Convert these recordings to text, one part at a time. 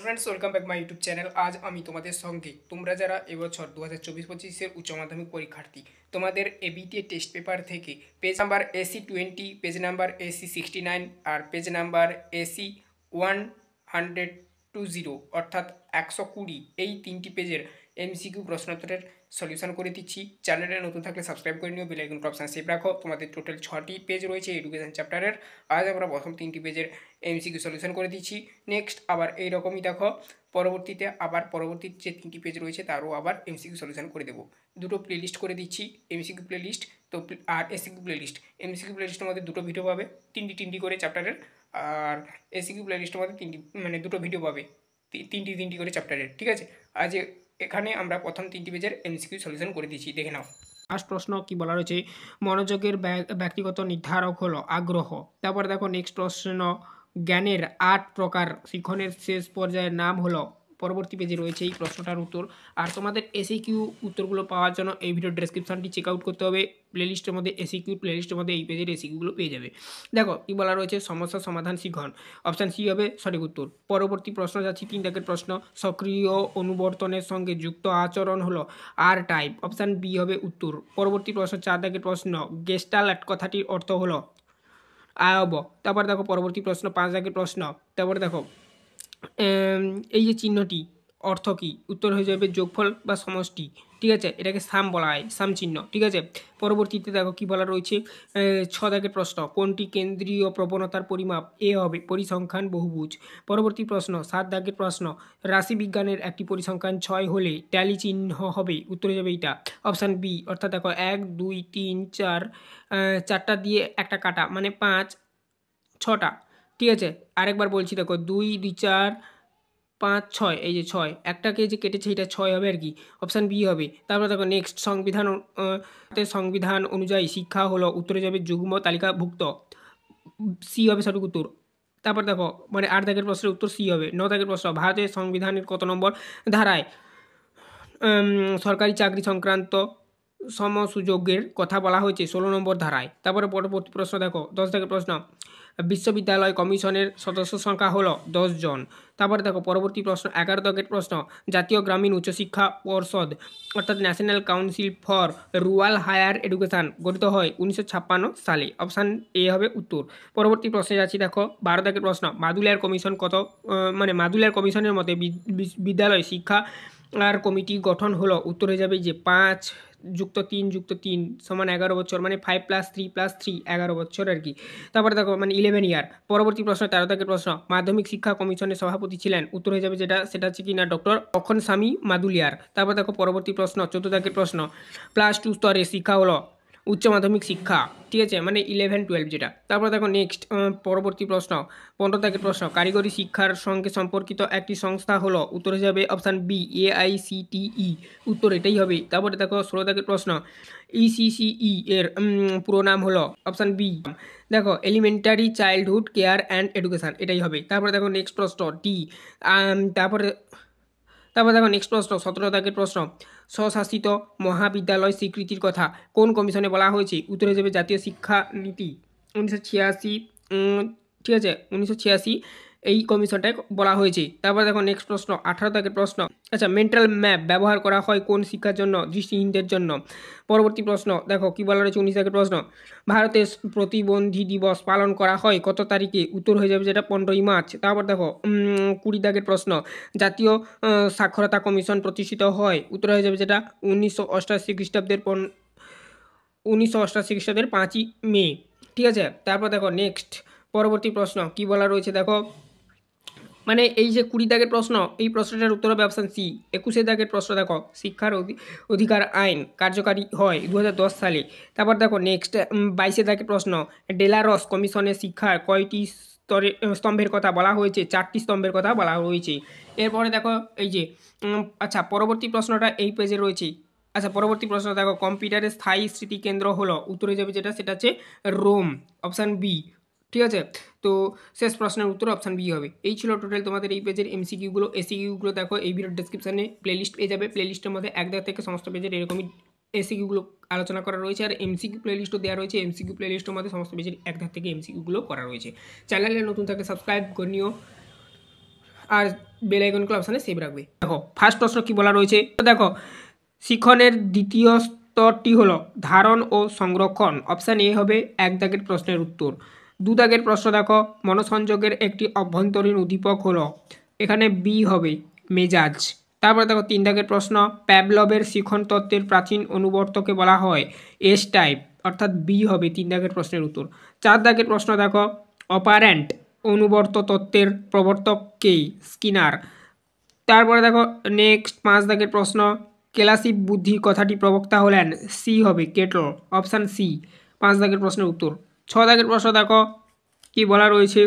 Friends, welcome back my YouTube channel. আজ আমি তোমাদের সঙ্গে তোমরা যারা এবছর 2024-25 উচ্চ মাধ্যমিক পরীক্ষার্থী, তোমাদের এবিটিএ টেস্ট পেপার থেকে page number AC20, page number AC69 আর পেজ নাম্বার AC120 অর্থাৎ 120 এই তিনটি পেজের এমসিকিউ প্রশ্নোত্তরের সলিউশন করে দিচ্ছি। চ্যানেলে নতুন থাকলে সাবস্ক্রাইব করে নিও, বেল আইকন অপশন সেভ রাখো। তোমাদের টোটাল 6টি পেজ রয়েছে এডুকেশন চ্যাপ্টারের। আজ আমরা প্রথম 3টি পেজের এমসিকিউ সলিউশন করে দিচ্ছি। নেক্সট আবার এইরকমই দেখো, পরবর্তীতে আবার পরবর্তী যে 3টি পেজ রয়েছে তারও আবার এমসিকিউ সলিউশন করে দেবো। দুটো প্লেলিস্ট করে দিচ্ছি, এমসিকিউ প্লেলিস্ট তো আর এসিকিউ প্লেলিস্ট। এমসিকিউ প্লেলিস্টের মধ্যে দুটো ভিডিও পাবে, তিনটি করে চ্যাপ্টারের। আর এসিকিউ প্লেলিস্টের মধ্যে দুটো ভিডিও পাবে, তিনটি করে চ্যাপ্টারের। ঠিক আছে, আজ এখানে আমরা প্রথম 3টি পেজের এমসিকিউ সলিউশন করে দিচ্ছি, দেখে নাও। ফার্স্ট প্রশ্ন কি বলা রয়েছে, মনোযোগের ব্যক্তিগত নির্ধারক হলো আগ্রহ। তারপরে দেখো নেক্সট প্রশ্ন, জ্ঞানের 8 প্রকার শিখনের শেষ পর্যায়ের নাম হলো। পরবর্তী পেজে রয়েছে এই প্রশ্নটার উত্তর। আর তোমাদের এসিকিউ উত্তরগুলো পাওয়ার জন্য এই ভিডিও ডেসক্রিপশনটি চেক আউট করতে হবে। প্লেলিস্টের মধ্যে এসিকিউ, প্লেলিস্টের মধ্যে এই পেজের এসিকিউগুলো পেয়ে যাবে। দেখো কি বলা রয়েছে, সমস্যা সমাধান শিখন। অপশান সি হবে সঠিক উত্তর। পরবর্তী প্রশ্ন যাচ্ছি 3 দাগের প্রশ্ন, সক্রিয় অনুবর্তনের সঙ্গে যুক্ত আচরণ হলো আর টাইপ। অপশান বি হবে উত্তর। পরবর্তী প্রশ্ন 4 দাগের প্রশ্ন, গেস্টাল্ট কথাটির অর্থ হলো আয়ব। তারপর দেখো পরবর্তী প্রশ্ন 5 দাগের প্রশ্ন। তারপরে দেখো এই যে চিহ্নটি অর্থ কী, উত্তর হয়ে যাবে যোগফল বা সমষ্টি। ঠিক আছে, এটাকে সাম বলা হয়, সাম চিহ্ন। ঠিক আছে, পরবর্তীতে দেখো কি বলা রয়েছে, 6 দাগের প্রশ্ন, কোনটি কেন্দ্রীয় প্রবণতার পরিমাপ? এ হবে পরিসংখ্যান বহুভুজ। পরবর্তী প্রশ্ন 7 দাগের প্রশ্ন, রাশিবিজ্ঞানের একটি পরিসংখ্যান 6 হলে ট্যালি চিহ্ন হবে, উত্তর হয়ে যাবে এইটা অপশান বি। অর্থাৎ দেখো 1 2 3 4, 4টা দিয়ে একটা কাটা মানে 5 6টা। ঠিক আছে, আরেকবার বলছি দেখো 2 2 4 5 6, এই যে 6, একটাকে যে কেটেছে এটা 6 হবে আর কি, অপশান বি হবে। তারপর দেখো নেক্সট, সংবিধান অনুযায়ী শিক্ষা হলো, উত্তরে যাবে যুগ্ম তালিকাভুক্ত, সি হবে সঠিক উত্তর। তারপর দেখো মানে 8 দাগের প্রশ্নের উত্তর সি হবে। 9 দাগের প্রশ্ন, ভারতের সংবিধানের কত নম্বর ধারায় সরকারি চাকরি সংক্রান্ত সমসুযোগের কথা বলা হয়েছে? 16 নম্বর ধারায়। তারপরে পরবর্তী প্রশ্ন দেখো 10 দাগের প্রশ্ন, বিশ্ববিদ্যালয় কমিশনের সদস্য সংখ্যা হলো 10 জন। তারপরে দেখো পরবর্তী প্রশ্ন 11 দাগের প্রশ্ন, জাতীয় গ্রামীণ উচ্চশিক্ষা পর্ষদ অর্থাৎ national council for rural higher education গঠিত হয় 1956 সালে। অপশান এ হবে উত্তর। পরবর্তী প্রশ্নে যাচ্ছি দেখো 12 দাগের প্রশ্ন, মাদুলিয়ার কমিশন মাদুলিয়ার কমিশনের মতে বিদ্যালয় শিক্ষা আর কমিটি গঠন হলো, উত্তর হয়ে যাবে যে 5 যুক্ত 3 যুক্ত 3 সমান 11 বছর, মানে 5 + 3 + 3 11 বছর আর কি। তারপরে দেখো মানে 11 ইয়ার। পরবর্তী প্রশ্ন 13 দাগের প্রশ্ন, মাধ্যমিক শিক্ষা কমিশনের সভাপতি ছিলেন, উত্তর হয়ে যাবে সেটা হচ্ছে কি না ডক্টর অখন স্বামী মাদুলিয়ার। তারপর দেখো পরবর্তী প্রশ্ন 14 দাগের প্রশ্ন, +2 স্তরের শিক্ষা হলো উচ্চ মাধ্যমিক শিক্ষা। ঠিক আছে, মানে 11 12 যেটা। তারপর দেখো নেক্সট পরবর্তী প্রশ্ন 15 দাগের প্রশ্ন, কারিগরি শিক্ষার সঙ্গে সম্পর্কিত একটি সংস্থা হলো, উত্তর হয়ে যাবে অপশান বি AICTE, উত্তর এটাই হবে। তারপরে দেখো 16 দাগের প্রশ্ন, ECCE এর পুরো নাম হলো, অপশান বি দেখো elementary childhood care and education, এটাই হবে। তারপরে দেখো নেক্সট প্রশ্ন ডি। তারপরে তারপর দেখো নেক্সট প্রশ্ন 17 দাগের প্রশ্ন, স্বশাসিত মহাবিদ্যালয় স্বীকৃতির কথা কোন কমিশনে বলা হয়েছে? উত্তর হয়ে যাবে জাতীয় শিক্ষা নীতি 1986। ঠিক আছে, 1986 এই কমিশনটায় বলা হয়েছে। তারপর দেখো নেক্সট প্রশ্ন 18 দাগের প্রশ্ন, আচ্ছা মেন্টাল ম্যাপ ব্যবহার করা হয় কোন শিক্ষার জন্য? দৃষ্টিহীনদের জন্য। পরবর্তী প্রশ্ন দেখো কি বলা রয়েছে 19 দাগের প্রশ্ন, ভারতের প্রতিবন্ধী দিবস পালন করা হয় কত তারিখে? উত্তর হয়ে যাবে যেটা 15ই মার্চ। তারপর দেখো 20 দাগের প্রশ্ন, জাতীয় সাক্ষরতা কমিশন প্রতিষ্ঠিত হয়, উত্তর হয়ে যাবে যেটা 1988 খ্রিস্টাব্দের 5ই মে। ঠিক আছে, তারপর দেখো নেক্সট পরবর্তী প্রশ্ন কি বলা রয়েছে দেখো, মানে এই যে 20 দাগের প্রশ্ন, এই প্রশ্নটার উত্তর হবে অপশান সি। 21 দাগের প্রশ্ন দেখো, শিক্ষার অধিকার আইন কার্যকারী হয় 2010 সালে। তারপর দেখো নেক্সট 22 দাগের প্রশ্ন, ডেলারস কমিশনের শিক্ষার কয়টি স্তম্ভের কথা বলা হয়েছে? 4টি স্তম্ভের কথা বলা হয়েছে। এরপরে দেখো এই যে আচ্ছা পরবর্তী প্রশ্নটা এই পেজে রয়েছে। আচ্ছা পরবর্তী প্রশ্ন দেখো, কম্পিউটারের স্থায়ী স্মৃতিকেন্দ্র হলো, উত্তরে যাবে যেটা সেটা হচ্ছে রোম, অপশান বি। ঠিক আছে, তো শেষ প্রশ্নের উত্তর অপশান বি হবে। এই ছিল টোটাল তোমাদের এই পেজের এমসিকিউগুলো। এসিকিউগুলো দেখো এই ভিডিওর ডেসক্রিপশনে প্লেলিস্ট পেয়ে যাবে। প্লেলিস্টের মধ্যে 1 দাগ থেকে সমস্ত পেজের এরকমই এসিকিউগুলো আলোচনা করা রয়েছে, আর এমসিকিউ প্লেলিস্টও দেওয়া রয়েছে। এমসিকিউ প্লেলিস্টের মধ্যে সমস্ত পেজের 1 দাগ থেকে এমসিকিউগুলো করা রয়েছে। চ্যানেলে নতুন থাকলে সাবস্ক্রাইব করে নিও। আর বেল আইকনগুলো অপশানে সেভ রাখবে। দেখো ফার্স্ট প্রশ্ন কি বলা রয়েছে, দেখো শিক্ষণের দ্বিতীয় স্তরটি হলো ধারণ ও সংরক্ষণ। অপশান এ হবে 1 দাগের প্রশ্নের উত্তর। 2 দাগের প্রশ্ন দেখো মনোসংযোগের একটি অভ্যন্তরীণ উদ্দীপক হলো, এখানে বি হবে মেজাজ। তারপরে দেখো 3 দাগের প্রশ্ন প্যাভলভের শিখন তত্ত্বের প্রাচীন অনুবর্তকে বলা হয় এস টাইপ, অর্থাৎ বি হবে 3 দাগের প্রশ্নের উত্তর। 4 দাগের প্রশ্ন দেখো অপারেন্ট অনুবর্ত তত্ত্বের প্রবর্তক কে, স্কিনার। তারপরে দেখো নেক্সট 5 দাগের প্রশ্ন ক্লাসিক বুদ্ধির কথাটি প্রবক্তা হলেন, সি হবে কেটল, অপশান সি 5 দাগের প্রশ্নের উত্তর। 6 দাগের প্রশ্ন দেখো কি বলা রয়েছে,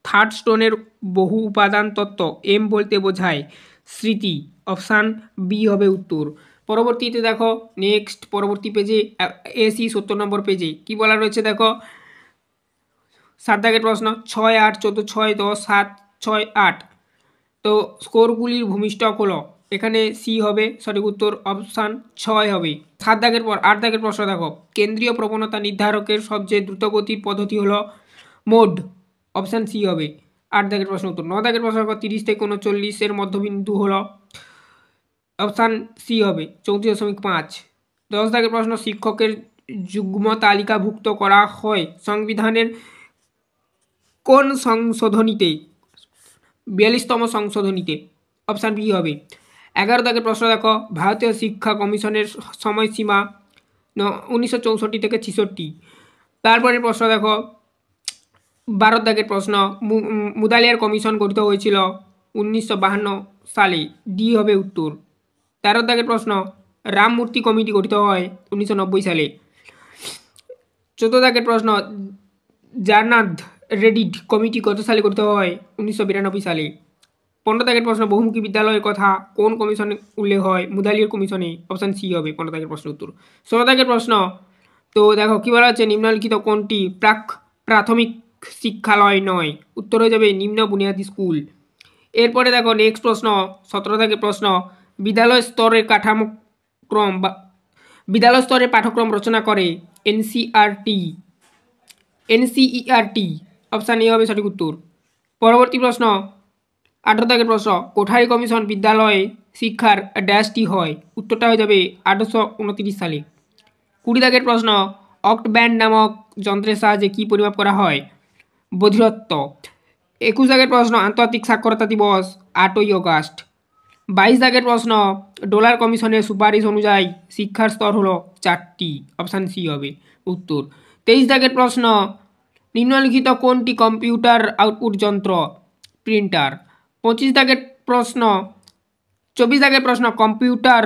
থার্ড স্টোনের বহু উপাদান তত্ত্ব এম বলতে বোঝায় স্মৃতি, অপশান বি হবে উত্তর। পরবর্তীতে দেখো নেক্সট পরবর্তী পেজে এসি 70 নম্বর পেজে কি বলা রয়েছে দেখো 7 দাগের প্রশ্ন 6, 8, 14, 6, 10, 7, 6, 8 তো স্কোরগুলির ভূমিষ্ঠক হলো, এখানে সি হবে সঠিক উত্তর, অপশান 6 হবে। 7 দাগের পর 8 দাগের প্রশ্ন দেখো কেন্দ্রীয় প্রবণতা নির্ধারকের সবচেয়ে দ্রুতগতির পদ্ধতি হলো মোড, অপশান সি হবে 8 দাগের প্রশ্ন উত্তর। 9 দাগের প্রশ্ন দেখো 30 থেকে 39 মধ্যবিন্দু হলো, অপশান সি হবে 34.5। 10 দাগের প্রশ্ন শিক্ষকের যুগ্ম তালিকাভুক্ত করা হয় সংবিধানের কোন সংশোধনীতে, 42তম সংশোধনীতে, অপশান বি হবে। 11 দাগের প্রশ্ন দেখো ভারতীয় শিক্ষা কমিশনের সময়সীমা 1964 থেকে 66। তারপরে প্রশ্ন দেখো 12 দাগের প্রশ্ন মুদালিয়ার কমিশন গঠিত হয়েছিল 1952 সালে, ডি হবে উত্তর। 13 দাগের প্রশ্ন রামমূর্তি কমিটি গঠিত হয় 1990 সালে। 14 দাগের প্রশ্ন জারনাদ রেডিড কমিটি কত সালে গঠিত হয় 1992 সালে। 15 দাগের প্রশ্ন বহুমুখী বিদ্যালয়ের কথা কোন কমিশনে উল্লেখ হয়, মুদালিয়ার কমিশনে, অপশান সি হবে 15 দাগের প্রশ্ন উত্তর। 16 দাগের প্রশ্ন তো দেখো কী বলা হচ্ছে নিম্নলিখিত কোনটি প্রাথমিক শিক্ষালয় নয়, উত্তর হয়ে যাবে নিম্ন বুনিয়াদী স্কুল। এরপরে দেখো নেক্সট প্রশ্ন 17 দাগের প্রশ্ন বিদ্যালয় স্তরের কাঠামোক্রম বা বিদ্যালয় স্তরের পাঠ্যক্রম রচনা করে এনসিইআরটি, অপশান এ হবে সঠিক উত্তর। পরবর্তী প্রশ্ন 18 দাগের প্রশ্ন কোঠারি কমিশন বিদ্যালয়ে শিক্ষার ড্যাশটি হয়, উত্তরটা হয়ে যাবে 1829 সালে। 20 দাগের প্রশ্ন অক্ট ব্যান্ড নামক যন্ত্রের সাহায্যে কী পরিমাপ করা হয়, বধিরত্ব। 21 দাগের প্রশ্ন আন্তর্জাতিক সাক্ষরতা দিবস 8ই অগাস্ট। 22 দাগের প্রশ্ন ডোলার কমিশনের সুপারিশ অনুযায়ী শিক্ষার স্তর হলো 4টি, অপশান সি হবে উত্তর। 23 দাগের প্রশ্ন নিম্নলিখিত কোনটি কম্পিউটার আউটপুট যন্ত্র, প্রিন্টার। 25 দাগের প্রশ্ন 24 দাগের প্রশ্ন কম্পিউটার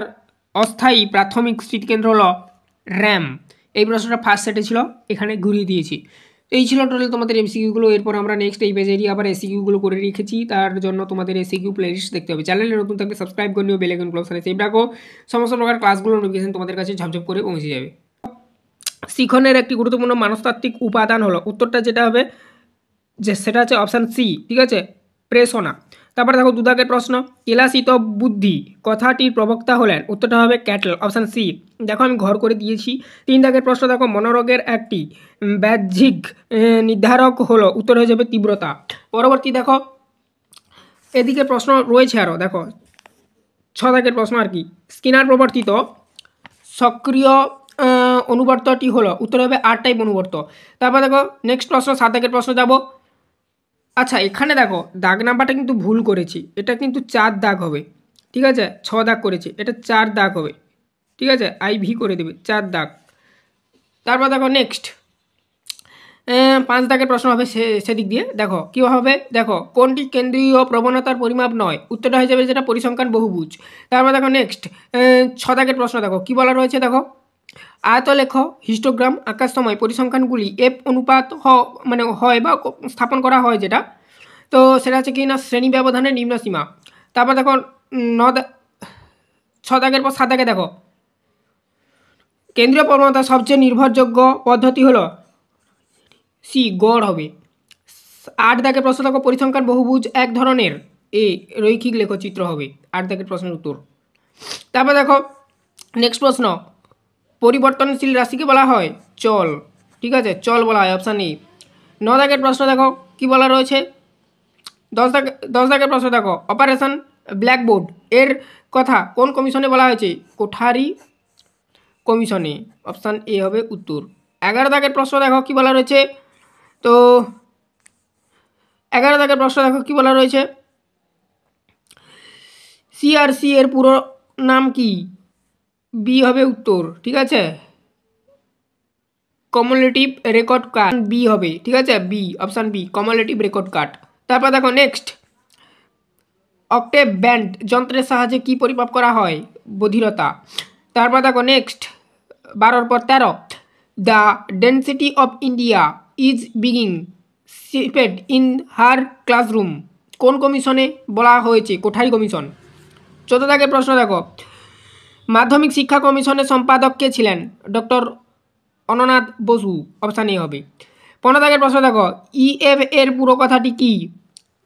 অস্থায়ী প্রাথমিক স্মৃতিকেন্দ্র হলো র্যাম। এই প্রশ্নটা ফার্স্ট সেটে ছিল, এখানে ঘুরিয়ে দিয়েছি। এই ছিল টোটাল তোমাদের এমসিকিউগুলো। এরপর আমরা নেক্সট এই পেজেরই আবার এসিকিউগুলো করে রেখেছি, তার জন্য তোমাদের এসিকিউ প্লেলিস্ট দেখতে হবে। চ্যানেলে নতুন থাকলে সাবস্ক্রাইব করে নিও, বেল আইকন অপশনে সেভ রাখো, সমস্ত প্রকার ক্লাসগুলোর নোটিফিকেশন তোমাদের কাছে ঝপঝপ করে পৌঁছে যাবে। শিক্ষণের একটি গুরুত্বপূর্ণ মনস্তাত্ত্বিক উপাদান হলো, উত্তরটা যেটা হবে যে সেটা হচ্ছে অপশান সি, ঠিক আছে, প্রেষণা। তারপরে দেখো 2 দাগের প্রশ্ন কেলাসিত বুদ্ধি কথাটির প্রবক্তা হলেন, উত্তরটা হবে ক্যাটল, অপশান সি। দেখো আমি ঘর করে দিয়েছি। 3 দাগের প্রশ্ন দেখো মনোরোগের একটি বাহ্যিক নির্ধারক হলো, উত্তর হয়ে যাবে তীব্রতা। পরবর্তী দেখো এদিকে প্রশ্ন রয়েছে আরও, দেখো 6 দাগের প্রশ্ন আর কি স্কিনার প্রবর্তিত সক্রিয় অনুবর্তটি হলো, উত্তর হবে আর টাইপ অনুবর্ত। তারপর দেখো নেক্সট প্রশ্ন 7 দাগের প্রশ্ন যাব। আচ্ছা এখানে দেখো দাগ নাম্বারটা কিন্তু ভুল করেছি, এটা কিন্তু 4 দাগ হবে, ঠিক আছে, 6 দাগ করেছি, এটা 4 দাগ হবে, ঠিক আছে, IV করে দেবে 4 দাগ। তারপর দেখো নেক্সট 5 দাগের প্রশ্ন হবে সেদিক দিয়ে, দেখো কী হবে, দেখো কোনটি কেন্দ্রীয় প্রবণতার পরিমাপ নয়, উত্তরটা হয়ে যাবে যেটা পরিসংখ্যান বহুভুজ। তারপর দেখো নেক্সট 6 দাগের প্রশ্ন দেখো কী বলা রয়েছে, দেখো আয়তলেখ হিস্টোগ্রাম আঁকার সময় পরিসংখ্যানগুলি এফ অনুপাত হয় বা স্থাপন করা হয়, যেটা তো সেটা হচ্ছে কি না শ্রেণী ব্যবধানের নিম্ন সীমা। তারপর দেখো 6 দাগের পর 7 দাগে দেখো কেন্দ্রীয় প্রবণতার সবচেয়ে নির্ভরযোগ্য পদ্ধতি হলো সি, গড় হবে। 8 দাগের প্রশ্ন দেখো পরিসংখ্যান বহুভুজ এক ধরনের, এ রৈখিক লেখচিত্র হবে, 8 দাগের প্রশ্নের উত্তর। তারপর দেখো নেক্সট প্রশ্ন পরিবর্তনশীল রাশিকে বলা হয় চল, ঠিক আছে, চল বলা হয়, অপশান এ। 9 দাগের প্রশ্ন দেখো কি বলা রয়েছে, 10 দাগের প্রশ্ন দেখো, অপারেশন ব্ল্যাকবোর্ড এর কথা কোন কমিশনে বলা হয়েছে? কোঠারি কমিশনে। অপশান এ হবে উত্তর। 11 দাগের প্রশ্ন দেখো কি বলা রয়েছে, তো 11 দাগের প্রশ্ন দেখো কি বলা রয়েছে, সিআরসি এর পুরো নাম কি? বি হবে উত্তর, ঠিক আছে, কমুলেটিভ রেকর্ড কার্ড, বি হবে, ঠিক আছে, B, option B, cumulative record card. তারপর দেখো নেক্সট, অক্টেভ ব্যান্ড যন্ত্রের সাহায্যে কি পরিমাপ করা হয়? বধিরতা। তারপর দেখো নেক্সট 12 পর 13, the destiny of India is বিগিং শিপেড ইন হার ক্লাসরুম কোন কমিশনে বলা হয়েছে? কোঠারি কমিশন। 14 দাগের প্রশ্ন দেখো, মাধ্যমিক শিক্ষা কমিশনের সম্পাদক কে ছিলেন? ডক্টর অননাথ বসু, অপশান এ হবে। 15 দাগের প্রশ্ন দেখো, ইএফ এর পুরো কথাটি কি?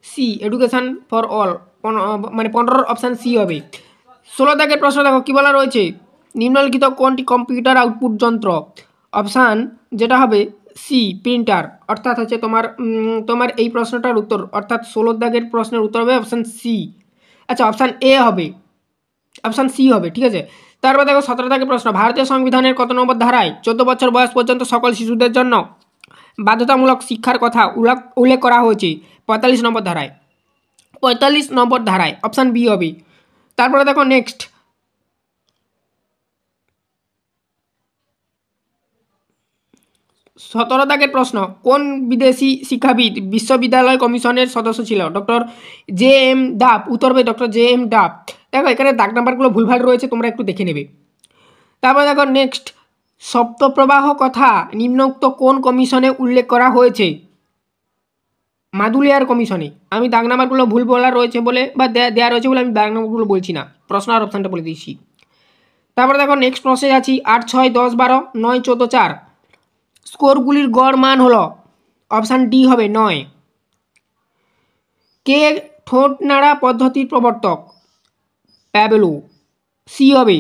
সি, এডুকেশন ফর অল, মানে 15 অপশান সি হবে। 16 দাগের প্রশ্ন দেখো কি বলা রয়েছে, নিম্নলিখিত কোনটি কম্পিউটার আউটপুট যন্ত্র? অপশান যেটা হবে সি, প্রিন্টার, অর্থাৎ হচ্ছে তোমার এই প্রশ্নটার উত্তর, অর্থাৎ 16 দাগের প্রশ্নের উত্তর হবে অপশান সি। আচ্ছা, অপশান এ হবে, অপশান সি হবে, ঠিক আছে। তারপর দেখো 17 দাগের প্রশ্ন, ভারতীয় সংবিধানের কত নম্বর ধারায় 14 বছর বয়স পর্যন্ত সকল শিশুদের জন্য বাধ্যতামূলক শিক্ষার কথা উল্লেখ করা হয়েছে? 45 নম্বর ধারায়, 45 নম্বর ধারায়, অপশান বি হবে। তারপরে দেখো নেক্সট, 17 দাগের প্রশ্ন, কোন বিদেশি শিক্ষাবিদ বিশ্ববিদ্যালয় কমিশনের সদস্য ছিল? ডক্টর জে এম ডাফ, উত্তর হবে ডক্টর জে এম ডাফ। দেখো এখানে দাগ নাম্বারগুলো ভুলভাল রয়েছে, তোমরা একটু দেখে নেবে। তারপরে দেখো নেক্সট, সপ্তপ্রবাহ কথা নিম্নোক্ত কোন কমিশনে উল্লেখ করা হয়েছে? মাদুলিয়ার কমিশনে। আমি দাগ নাম্বারগুলো ভুল বলা রয়েছে বলে বা দেওয়া রয়েছে বলে আমি দাগ নাম্বারগুলো বলছি না, প্রশ্ন আর অপশানটা বলে দিচ্ছি। তারপরে দেখো নেক্সট প্রশ্নে আছি, 8, 6, 10, 12, 9, 14, 4 স্কোরগুলির গড় মান হলো? অপশান ডি হবে 9। কে ঠোঁট নাড়া পদ্ধতির প্রবর্তক? প্যাবেলো, সি হবে।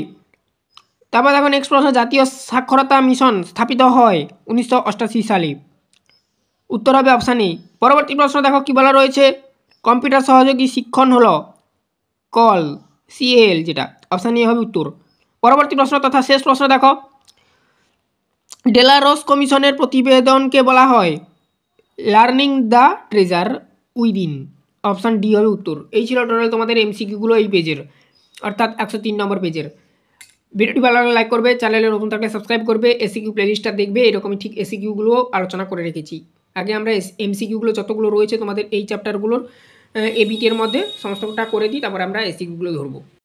তারপর দেখো নেক্সট প্রশ্ন, জাতীয় সাক্ষরতা মিশন স্থাপিত হয় 1988 সালে? উত্তর হবে অপশান এ। পরবর্তী প্রশ্ন দেখো কি বলা রয়েছে, কম্পিউটার সহযোগী শিক্ষণ হলো? কল, সিএল, যেটা, অপশান এ হবে উত্তর। পরবর্তী প্রশ্ন তথা শেষ প্রশ্ন দেখো, ডেলারোস কমিশনের প্রতিবেদনকে বলা হয়? Learning the treasure within, option D হবে উত্তর। এই ছিল টোটাল তোমাদের এমসিকিউগুলো এই পেজের, অর্থাৎ 103 নম্বর পেজের। ভিডিওটি ভালো লাগলে লাইক করবে, চ্যানেলে নতুন থাকলে সাবস্ক্রাইব করবে, এসিকিউ প্লেলিস্টটা দেখবে, এরকমই ঠিক এসিকিউগুলো আলোচনা করে রেখেছি। আগে আমরা এমসিকিউগুলো যতগুলো রয়েছে তোমাদের এই চ্যাপ্টারগুলোর এবিটি এর মধ্যে সমস্তটা করে দিই, তারপর আমরা এসিকিউগুলো ধরবো।